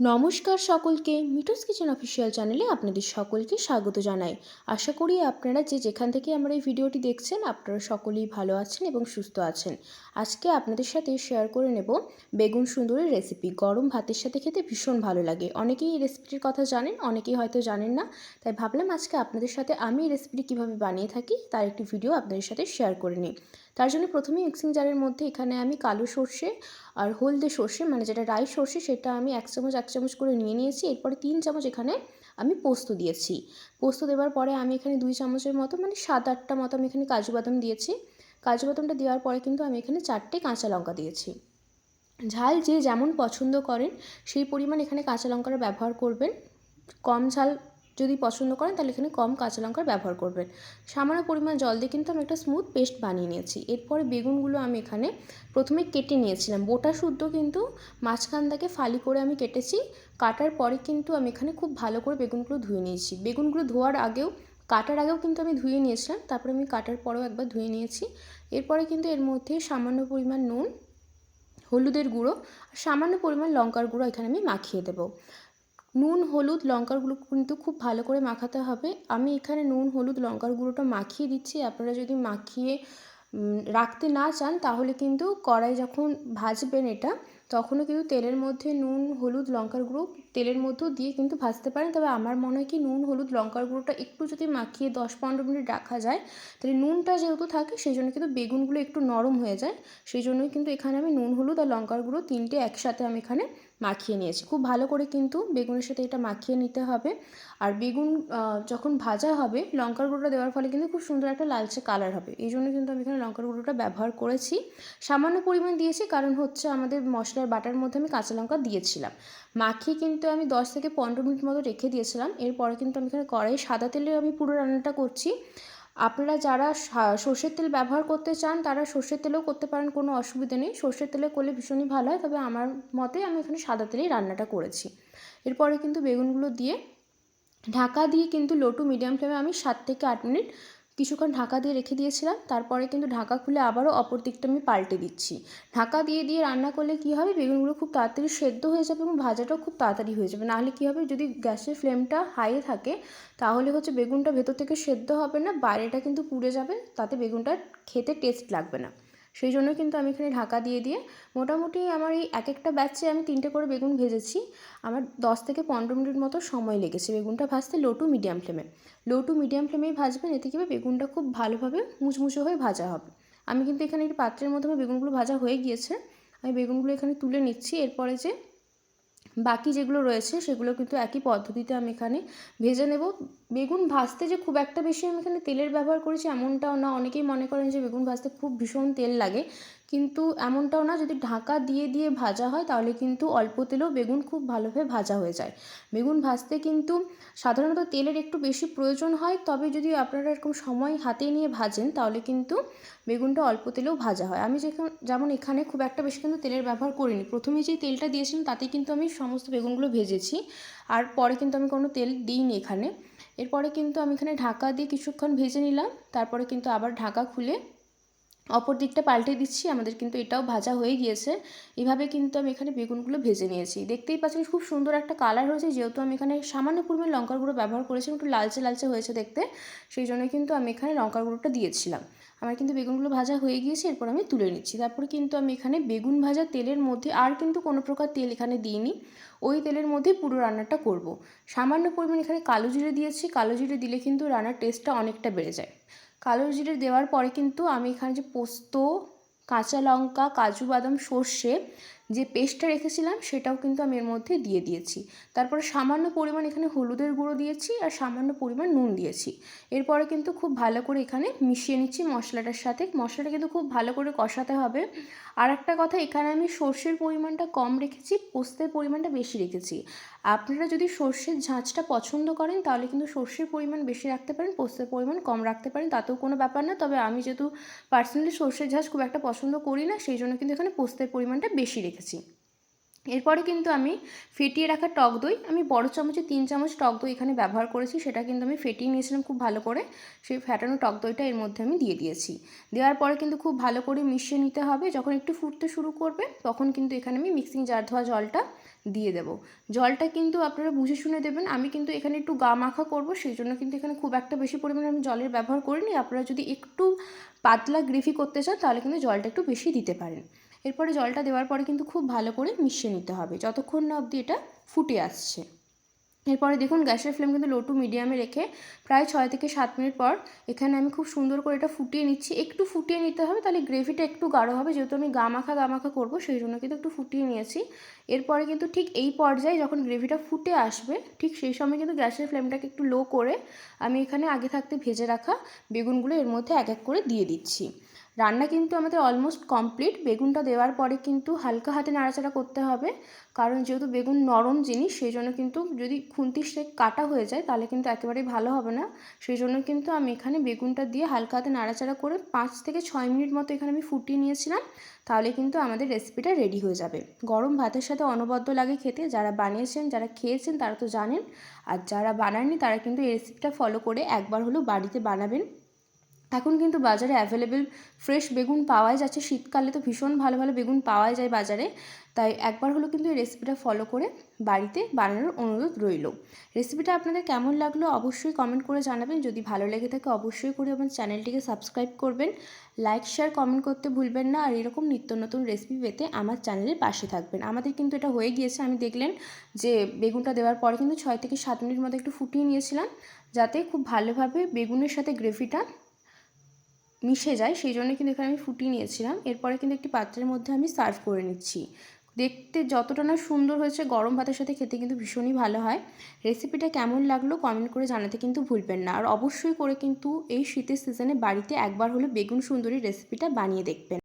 নমস্কার সকলকে, Mithu's kitchen official চ্যানেলে আপনাদের সকলকে স্বাগত জানাই। আশা করি আপনারা যেখান থেকে আমার এই ভিডিওটি দেখছেন আপনারা সকলেই ভালো আছেন এবং সুস্থ আছেন। আজকে আপনাদের সাথে শেয়ার করে নেব বেগুন সুন্দরের রেসিপি। গরম ভাতের সাথে খেতে ভীষণ ভালো লাগে। অনেকেই এই রেসিপিটির কথা জানেন, অনেকেই হয়তো জানেন না। তাই ভাবলাম আজকে আপনাদের সাথে আমি এই রেসিপিটি কীভাবে বানিয়ে থাকি তার একটি ভিডিও আপনাদের সাথে শেয়ার করে নিই। তার জন্য প্রথমেই মিক্সিং জারের মধ্যে এখানে আমি কালো সর্ষে আর হলদে সর্ষে মানে যেটা রাই সর্ষে সেটা আমি এক চামচ করে নিয়ে নিয়েছি। এরপরে 3 চামচ এখানে আমি পোস্ত দিয়েছি। পোস্ত দেওয়ার পরে আমি এখানে 2 চামচের মতো মানে 7-8টা মতো আমি এখানে কাজু বাদাম দিয়েছি। কাজু বাদামটা দেওয়ার পরে কিন্তু আমি এখানে 4টে কাঁচা লঙ্কা দিয়েছি। ঝাল যে যেমন পছন্দ করেন সেই পরিমাণ এখানে কাঁচা লঙ্কার ব্যবহার করবেন। কম ঝাল যদি পছন্দ করেন তাহলে এখানে কম কাঁচা লঙ্কার ব্যবহার করবেন। সামান্য পরিমাণ জল দিয়ে কিন্তু আমি একটা স্মুথ পেস্ট বানিয়ে নিয়েছি। এরপরে বেগুনগুলো আমি এখানে প্রথমে কেটে নিয়েছিলাম। বোটা শুদ্ধ কিন্তু মাঝখান থেকে ফালি করে আমি কেটেছি। কাটার পরে কিন্তু আমি এখানে খুব ভালো করে বেগুনগুলো ধুয়ে নিয়েছি। বেগুনগুলো ধোয়ার আগেও কাটার আগেও কিন্তু আমি ধুয়ে নিয়েছিলাম। তারপরে আমি কাটার পরেও একবার ধুয়ে নিয়েছি। এরপরে কিন্তু এর মধ্যে সামান্য পরিমাণ নুন, হলুদের গুঁড়ো আর সামান্য পরিমাণ লঙ্কার গুঁড়ো এখানে আমি মাখিয়ে দেবো। নুন, হলুদ, লঙ্কার গুঁড়ো কিন্তু খুব ভালো করে মাখাতে হবে। আমি এখানে নুন, হলুদ, লঙ্কার গুঁড়োটা মাখিয়ে দিচ্ছি। আপনারা যদি মাখিয়ে রাখতে না চান তাহলে কিন্তু কড়াই যখন ভাজবেন এটা তখনও কিন্তু তেলের মধ্যে নুন, হলুদ, লঙ্কার গুঁড়ো তেলের মধ্যেও দিয়ে কিন্তু ভাজতে পারেন। তবে আমার মনে হয় কি নুন, হলুদ, লঙ্কার গুঁড়োটা একটু যদি মাখিয়ে 10-15 মিনিট রাখা যায় তাহলে নুনটা যেহেতু থাকে সেই জন্য কিন্তু বেগুনগুলো একটু নরম হয়ে যায়। সেই জন্যই কিন্তু এখানে আমি নুন, হলুদ আর লঙ্কার গুঁড়ো 3টে একসাথে আমি এখানে মাখিয়ে নিয়েছি। খুব ভালো করে কিন্তু বেগুনের সাথে এটা মাখিয়ে নিতে হবে। আর বেগুন যখন ভাজা হবে লঙ্কার গুঁড়োটা দেওয়ার ফলে কিন্তু খুব সুন্দর একটা লালচে কালার হবে। এই জন্য কিন্তু আমি এখানে লঙ্কার গুঁড়োটা ব্যবহার করেছি। সামান্য পরিমাণ দিয়েছি কারণ হচ্ছে আমাদের মশলার বাটার মধ্যে আমি কাঁচা লঙ্কা দিয়েছিলাম। মাখিয়ে কিন্তু আমি 10-15 মিনিট মতো রেখে দিয়েছিলাম। এরপরে কিন্তু আমি এখানে কড়াইয়ে সাদা তেলে আমি পুরো রান্নাটা করছি। আপনারা যারা সর্ষের তেল ব্যবহার করতে চান তারা সর্ষের তেলেও করতে পারেন, কোনো অসুবিধা নেই। সর্ষের তেলে করলে ভীষণই ভালো হয়। তবে আমার মতে আমি এখানে সাদা তেলেই রান্নাটা করেছি। এরপরে কিন্তু বেগুনগুলো দিয়ে ঢাকা দিয়ে কিন্তু লো টু মিডিয়াম ফ্লেমে আমি 7-8 মিনিট কিছুক্ষণ ঢাকা দিয়ে রেখে দিয়েছিলাম। তারপরে কিন্তু ঢাকা খুলে আবারও অপর দিকটা আমি পাল্টে দিচ্ছি। ঢাকা দিয়ে দিয়ে রান্না করলে কী হবে, বেগুনগুলো খুব তাড়াতাড়ি সেদ্ধ হয়ে যাবে এবং ভাজাটাও খুব তাড়াতাড়ি হয়ে যাবে। নাহলে কী হবে, যদি গ্যাসের ফ্লেমটা হাইয়ে থাকে তাহলে হচ্ছে বেগুনটা ভেতর থেকে সেদ্ধ হবে না, বাইরেটা কিন্তু পুড়ে যাবে, তাতে বেগুনটা খেতে টেস্ট লাগবে না। সেই জন্য কিন্তু আমি এখানে ঢাকা দিয়ে দিয়ে মোটামুটি আমার এই এক একটা ব্যাচে আমি 3টে করে বেগুন ভেজেছি। আমার 10-15 মিনিট মতো সময় লেগেছে বেগুনটা ভাজতে লো টু মিডিয়াম ফ্লেমে। লো টু মিডিয়াম ফ্লেমেই ভাজবেন, এতে কী হবে বেগুনটা খুব ভালোভাবে মুচমুচে হয়ে ভাজা হবে। আমি কিন্তু এখানে এই পাত্রের মধ্যে বেগুনগুলো ভাজা হয়ে গিয়েছে। আমি বেগুনগুলো এখানে তুলে নিচ্ছি। এরপরে যে বাকি যেগুলো রয়েছে সেগুলো কিন্তু একই পদ্ধতিতে আমি এখানে ভেজে নেব। বেগুন ভাজতে যে খুব একটা বেশি আমি এখানে তেলের ব্যবহার করেছি এমনটাও না। অনেকেই মনে করেন যে বেগুন ভাজতে খুব ভীষণ তেল লাগে, কিন্তু এমনটাও না। যদি ঢাকা দিয়ে দিয়ে ভাজা হয় তাহলে কিন্তু অল্প তেলেও বেগুন খুব ভালোভাবে ভাজা হয়ে যায়। বেগুন ভাজতে কিন্তু সাধারণত তেলের একটু বেশি প্রয়োজন হয়, তবে যদি আপনারা এরকম সময় হাতে নিয়ে ভাজেন তাহলে কিন্তু বেগুনটা অল্প তেলেও ভাজা হয়। আমি যেমন এখানে খুব একটা বেশি কিন্তু তেলের ব্যবহার করিনি। প্রথমে যেই তেলটা দিয়েছিলাম তাতেই কিন্তু আমি সমস্ত বেগুনগুলো ভেজেছি, আর পরে কিন্তু আমি কোনো তেল দিইনি এখানে। এরপরে কিন্তু আমি এখানে ঢাকা দিয়ে কিছুক্ষণ ভেজে নিলাম। তারপরে কিন্তু আবার ঢাকা খুলে অপর দিকটা পাল্টে দিচ্ছি। আমাদের কিন্তু এটাও ভাজা হয়ে গিয়েছে। এভাবে কিন্তু আমি এখানে বেগুনগুলো ভেজে নিয়েছি। দেখতেই পাচ্ছেন খুব সুন্দর একটা কালার হয়েছে, যেহেতু আমি এখানে সামান্য পরিমাণ লঙ্কার গুঁড়ো ব্যবহার করেছিলাম, একটু লালচে লালচে হয়েছে দেখতে, সেই জন্য কিন্তু আমি এখানে লঙ্কার গুঁড়োটা দিয়েছিলাম। আমার কিন্তু বেগুনগুলো ভাজা হয়ে গিয়েছে, এরপর আমি তুলে নিচ্ছি। তারপরে কিন্তু আমি এখানে বেগুন ভাজা তেলের মধ্যে আর কিন্তু কোনো প্রকার তেল এখানে দিইনি, ওই তেলের মধ্যেই পুরো রান্নাটা করব। সামান্য পরিমাণ এখানে কালো জিরে দিয়েছি। কালো জিরে দিলে কিন্তু রান্নার টেস্টটা অনেকটা বেড়ে যায়। কালো জিরে দেওয়ার পরে কিন্তু আমি এখানে যে পোস্ত, কাঁচা লঙ্কা, কাজু বাদাম, সর্ষে যে পেস্টটা রেখেছিলাম সেটাও কিন্তু আমি এর মধ্যে দিয়ে দিয়েছি। তারপরে সামান্য পরিমাণ এখানে হলুদের গুঁড়ো দিয়েছি আর সামান্য পরিমাণ নুন দিয়েছি। এরপরে কিন্তু খুব ভালো করে এখানে মিশিয়ে নিচ্ছি মশলাটার সাথে। মশলাটা কিন্তু খুব ভালো করে কষাতে হবে। আর একটা কথা, এখানে আমি সর্ষের পরিমাণটা কম রেখেছি, পোস্তের পরিমাণটা বেশি রেখেছি। আপনারা যদি সর্ষের ঝাঁঝটা পছন্দ করেন তাহলে কিন্তু সর্ষের পরিমাণ বেশি রাখতে পারেন, পোস্তের পরিমাণ কম রাখতে পারেন, তাতেও কোনো ব্যাপার না। তবে আমি যেহেতু পার্সোনালি সর্ষের ঝাঁঝ খুব একটা পছন্দ করি না, সেই জন্য কিন্তু এখানে পোস্তের পরিমাণটা বেশি রেখেছি। এরপরে কিন্তু আমি ফেটিয়ে রাখা টক দই, আমি বড় চামচে 3 চামচ টক দই এখানে ব্যবহার করেছি, সেটা কিন্তু আমি ফেটিয়ে নিয়েছিলাম খুব ভালো করে। সেই ফ্যাটানো টক দইটা এর মধ্যে আমি দিয়ে দিয়েছি। দেওয়ার পরে কিন্তু খুব ভালো করে মিশিয়ে নিতে হবে। যখন একটু ফুটতে শুরু করবে তখন কিন্তু এখানে আমি মিক্সিং জার ধোয়া জলটা দিয়ে দেবো। জলটা কিন্তু আপনারা বুঝে শুনে দেবেন। আমি কিন্তু এখানে একটু গা মাখা করবো, সেই জন্য কিন্তু এখানে খুব একটা বেশি পরিমাণে আমি জলের ব্যবহার করিনি। আপনারা যদি একটু পাতলা গ্রেভি করতে চান তাহলে কিন্তু জলটা একটু বেশি দিতে পারেন। এরপরে জলটা দেওয়ার পরে কিন্তু খুব ভালো করে মিশিয়ে নিতে হবে যতক্ষণ না অবধি এটা ফুটে আসছে। এরপরে দেখুন গ্যাসের ফ্লেম কিন্তু লো টু মিডিয়ামে রেখে প্রায় 6 থেকে 7 মিনিট পর এখানে আমি খুব সুন্দর করে এটা ফুটিয়ে নিচ্ছি। একটু ফুটিয়ে নিতে হবে, তাহলে গ্রেভিটা একটু গাঢ় হবে, যেহেতু আমি গা মাখা করবো সেই জন্য কিন্তু একটু ফুটিয়ে নিয়েছি। এরপরে কিন্তু ঠিক এই পর্যায়ে যখন গ্রেভিটা ফুটে আসবে ঠিক সেই সময় কিন্তু গ্যাসের ফ্লেমটাকে একটু লো করে আমি এখানে আগে থাকতে ভেজে রাখা বেগুনগুলো এর মধ্যে এক এক করে দিয়ে দিচ্ছি। রান্না কিন্তু আমাদের অলমোস্ট কমপ্লিট। বেগুনটা দেওয়ার পরে কিন্তু হালকা হাতে নাড়াচাড়া করতে হবে, কারণ যেহেতু বেগুন নরম জিনিস সেই জন্য কিন্তু যদি খুন্তির শেক কাটা হয়ে যায় তাহলে কিন্তু একেবারেই ভালো হবে না। সেই জন্য কিন্তু আমি এখানে বেগুনটা দিয়ে হালকা হাতে নাড়াচাড়া করে 5 থেকে 6 মিনিট মতো এখানে আমি ফুটিয়ে নিয়েছিলাম। তাহলে কিন্তু আমাদের রেসিপিটা রেডি হয়ে যাবে। গরম ভাতের সাথে অনবদ্য লাগে খেতে। যারা বানিয়েছেন, যারা খেয়েছেন তারা তো জানেন, আর যারা বানাননি তারা কিন্তু এই রেসিপিটা ফলো করে একবার হলেও বাড়িতে বানাবেন। এখন কিন্তু বাজারে অ্যাভেলেবেল ফ্রেশ বেগুন পাওয়াই যাচ্ছে। শীতকালে তো ভীষণ ভালো ভালো বেগুন পাওয়াই যায় বাজারে। তাই একবার হলেও কিন্তু এই রেসিপিটা ফলো করে বাড়িতে বানানোর অনুরোধ রইল। রেসিপিটা আপনাদের কেমন লাগলো অবশ্যই কমেন্ট করে জানাবেন। যদি ভালো লেগে থাকে অবশ্যই করে আমার চ্যানেলটিকে সাবস্ক্রাইব করবেন, লাইক শেয়ার কমেন্ট করতে ভুলবেন না। আর এরকম নিত্য নতুন রেসিপি পেতে আমার চ্যানেলের পাশে থাকবেন। আমাদের কিন্তু এটা হয়ে গিয়েছে। আমি দেখলেন যে বেগুনটা দেওয়ার পরে কিন্তু 6 থেকে 7 মিনিট মতো একটু ফুটিয়ে নিয়েছিলাম, যাতে খুব ভালোভাবে বেগুনের সাথে গ্রেভিটা মিশে যায়, সেই জন্য কিন্তু এখানে আমি ফুটিয়ে নিয়েছিলাম। এরপরে কিন্তু একটি পাত্রের মধ্যে আমি সার্ভ করে নিচ্ছি। দেখতে যতটা না সুন্দর হয়েছে, গরম ভাতের সাথে খেতে কিন্তু ভীষণই ভালো হয়। রেসিপিটা কেমন লাগলো কমেন্ট করে জানাতে কিন্তু ভুলবেন না। আর অবশ্যই করে কিন্তু এই শীতের সিজনে বাড়িতে একবার হলে বেগুন সুন্দরী রেসিপিটা বানিয়ে দেখবেন।